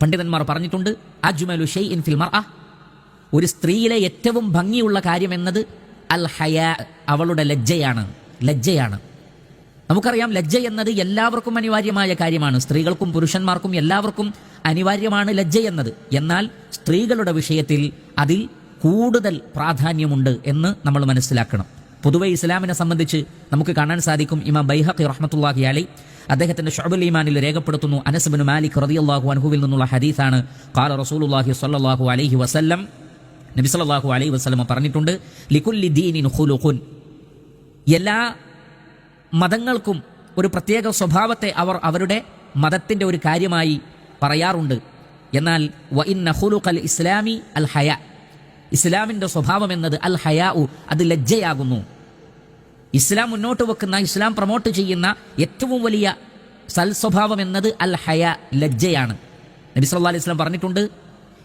പണ്ഡിതന്മാർ പറഞ്ഞിട്ടുണ്ട്, അജ്മലു ഷൈഇൻ ഫിൽ മർഅ, ഒരു സ്ത്രീയിലെ ഏറ്റവും ഭംഗിയുള്ള കാര്യം എന്നത് അൽ ഹയാ, അവളുടെ ലജ്ജയാണ്. നമുക്കറിയാം, ലജ്ജ എന്നത് എല്ലാവർക്കും അനിവാര്യമായ കാര്യമാണ്. സ്ത്രീകൾക്കും പുരുഷന്മാർക്കും എല്ലാവർക്കും അനിവാര്യമാണ് ലജ്ജ എന്നത്. എന്നാൽ സ്ത്രീകളുടെ വിഷയത്തിൽ അതിൽ കൂടുതൽ പ്രാധാന്യമുണ്ട് എന്ന് നമ്മൾ മനസ്സിലാക്കണം. പൊതുവെ ഇസ്ലാമിനെ സംബന്ധിച്ച് നമുക്ക് കാണാൻ സാധിക്കും, ഇമാം ബൈഹഖി റഹ്മത്തുള്ളാഹി അലൈഹി അദ്ദേഹത്തിന്റെ ശുഅബുൽ ഈമാനിൽ രേഖപ്പെടുത്തുന്നു, അനസ് ഇബ്നു മാലിക് റളിയല്ലാഹു അൻഹുവിൽ നിന്നുള്ള ഹദീസാണ്. ഖാല റസൂലുള്ളാഹി സ്വല്ലല്ലാഹു അലൈഹി വസല്ലം, നബി സല്ലല്ലാഹു അലൈഹി വസല്ലം പറഞ്ഞിട്ടുണ്ട്, ലികുല്ലി ദീനിൻ ഖുലുഖുൻ, എല്ലാ മതങ്ങൾക്കും ഒരു പ്രത്യേക സ്വഭാവത്തെ അവർ അവരുടെ മതത്തിന്റെ ഒരു കാര്യമായി പറയാറുണ്ട്. എന്നാൽ വ ഇന്ന ഖുലുഖൽ ഇസ്ലാമി അൽ ഹയാ, ഇസ്ലാമിന്റെ സ്വഭാവം എന്നത് അൽ ഹയാഉ, അത് ലജ്ജയാകുന്നു. ഇസ്ലാം മുന്നോട്ട് വെക്കുന്ന, ഇസ്ലാം പ്രൊമോട്ട് ചെയ്യുന്ന ഏറ്റവും വലിയ സൽസ്വഭാവം എന്നത് അൽ ഹയാ, ലജ്ജയാണ്. നബി സല്ലല്ലാഹു അലൈഹി വസല്ലം പറഞ്ഞിട്ടുണ്ട്,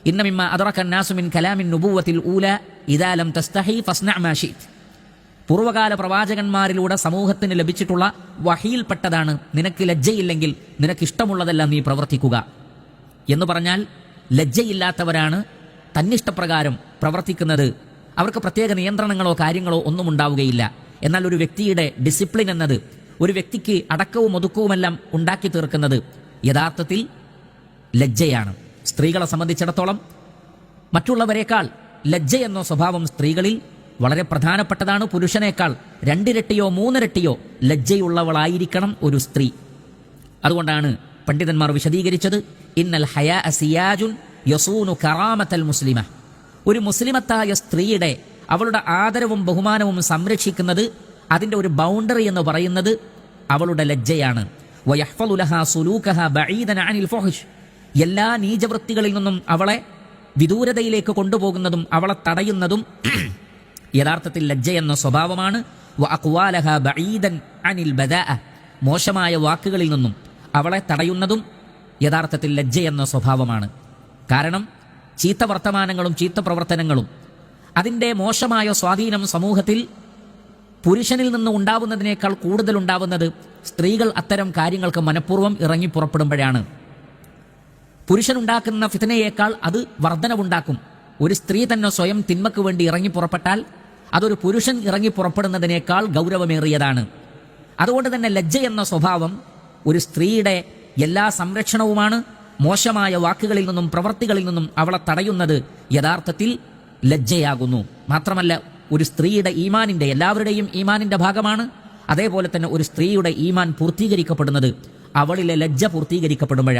ഇന്ന മിമ്മ അദ്റക അന്നാസു മിൻ കലാമിൻ നുബുവ്വത്തിൽ ഊല ഇദാ ലം തസ്തഹി ഫസ്ന മാ ശിഅ്ത, പൂർവ്വകാല പ്രവാചകന്മാരിലൂടെ സമൂഹത്തിന് ലഭിച്ചിട്ടുള്ള വഹിയിൽപ്പെട്ടതാണ്, നിനക്ക് ലജ്ജയില്ലെങ്കിൽ നിനക്കിഷ്ടമുള്ളതെല്ലാം നീ പ്രവർത്തിക്കുക എന്ന് പറഞ്ഞാൽ, ലജ്ജയില്ലാത്തവരാണ് തന്നിഷ്ടപ്രകാരം പ്രവർത്തിക്കുന്നത്. അവർക്ക് പ്രത്യേക നിയന്ത്രണങ്ങളോ കാര്യങ്ങളോ ഒന്നും ഉണ്ടാവുകയില്ല. എന്നാൽ ഒരു വ്യക്തിയുടെ ഡിസിപ്ലിൻ എന്നത്, ഒരു വ്യക്തിക്ക് അടക്കവും ഒതുക്കവുമെല്ലാം ഉണ്ടാക്കി തീർക്കുന്നത് യഥാർത്ഥത്തിൽ ലജ്ജയാണ്. സ്ത്രീകളെ സംബന്ധിച്ചിടത്തോളം മറ്റുള്ളവരെക്കാൾ ലജ്ജ എന്ന സ്വഭാവം സ്ത്രീകളിൽ വളരെ പ്രധാനപ്പെട്ടതാണ്. പുരുഷനേക്കാൾ 2 ഇരട്ടിയോ 3 ഇരട്ടിയോ ലജ്ജയുള്ളവളായിരിക്കണം ഒരു സ്ത്രീ. അതുകൊണ്ടാണ് പണ്ഡിതന്മാർ വിശദീകരിച്ചത്, ഇന്നൽ ഹയാ സിയാജുൻ യസൂനു കറാമത്തൽ മുസ്ലിമ, ഒരു മുസ്ലിമത്തായ സ്ത്രീയുടെ അവളുടെ ആദരവും ബഹുമാനവും സംരക്ഷിക്കുന്നത്, അതിൻ്റെ ഒരു ബൗണ്ടറി എന്ന് പറയുന്നത് അവളുടെ ലജ്ജയാണ്. വയഹ്ഫളു ലഹാ സുലൂകഹാ ബഈദൻ അനിൽ ഫഹ്ഷ്, എല്ലാ നീചവൃത്തികളിൽ നിന്നും അവളെ വിദൂരതയിലേക്ക് കൊണ്ടുപോകുന്നതും അവളെ തടയുന്നതും യഥാർത്ഥത്തിൽ ലജ്ജ എന്ന സ്വഭാവമാണ്. വ അഖ്വാലഹാ ബഈദൻ അനിൽ ബദാഅ, മോശമായ വാക്കുകളിൽ നിന്നും അവളെ തടയുന്നതും യഥാർത്ഥത്തിൽ ലജ്ജ എന്ന സ്വഭാവമാണ്. കാരണം ചീത്ത വർത്തമാനങ്ങളും ചീത്ത പ്രവർത്തനങ്ങളും അതിൻ്റെ മോശമായ സ്വാധീനം സമൂഹത്തിൽ പുരുഷനിൽ നിന്ന് ഉണ്ടാവുന്നതിനേക്കാൾ കൂടുതൽ ഉണ്ടാവുന്നത് സ്ത്രീകൾ അത്തരം കാര്യങ്ങൾക്ക് മനഃപൂർവ്വം ഇറങ്ങി പുറപ്പെടുമ്പോഴാണ്. പുരുഷനുണ്ടാക്കുന്ന ഫിത്നയേക്കാൾ അത് വർധനവുണ്ടാക്കും. ഒരു സ്ത്രീ തന്നെ സ്വയം തിന്മക്ക് വേണ്ടി ഇറങ്ങി പുറപ്പെട്ടാൽ അതൊരു പുരുഷൻ ഇറങ്ങി പുറപ്പെടുന്നതിനേക്കാൾ ഗൗരവമേറിയതാണ്. അതുകൊണ്ട് തന്നെ ലജ്ജ എന്ന സ്വഭാവം ഒരു സ്ത്രീയുടെ എല്ലാ സംരക്ഷണവുമാണ്. മോശമായ വാക്കുകളിൽ നിന്നും പ്രവൃത്തികളിൽ നിന്നും അവളെ തടയുന്നത് യഥാർത്ഥത്തിൽ ലജ്ജയാകുന്നു. മാത്രമല്ല, ഒരു സ്ത്രീയുടെ ഈമാനിന്റെ, എല്ലാവരുടെയും ഈമാനിന്റെ ഭാഗമാണ്. അതേപോലെ തന്നെ ഒരു സ്ത്രീയുടെ ഈമാൻ പൂർത്തീകരിക്കപ്പെടുന്നത് അവളിലെ ലജ്ജ പൂർത്തീകരിക്കപ്പെടുമ്പോഴാണ്.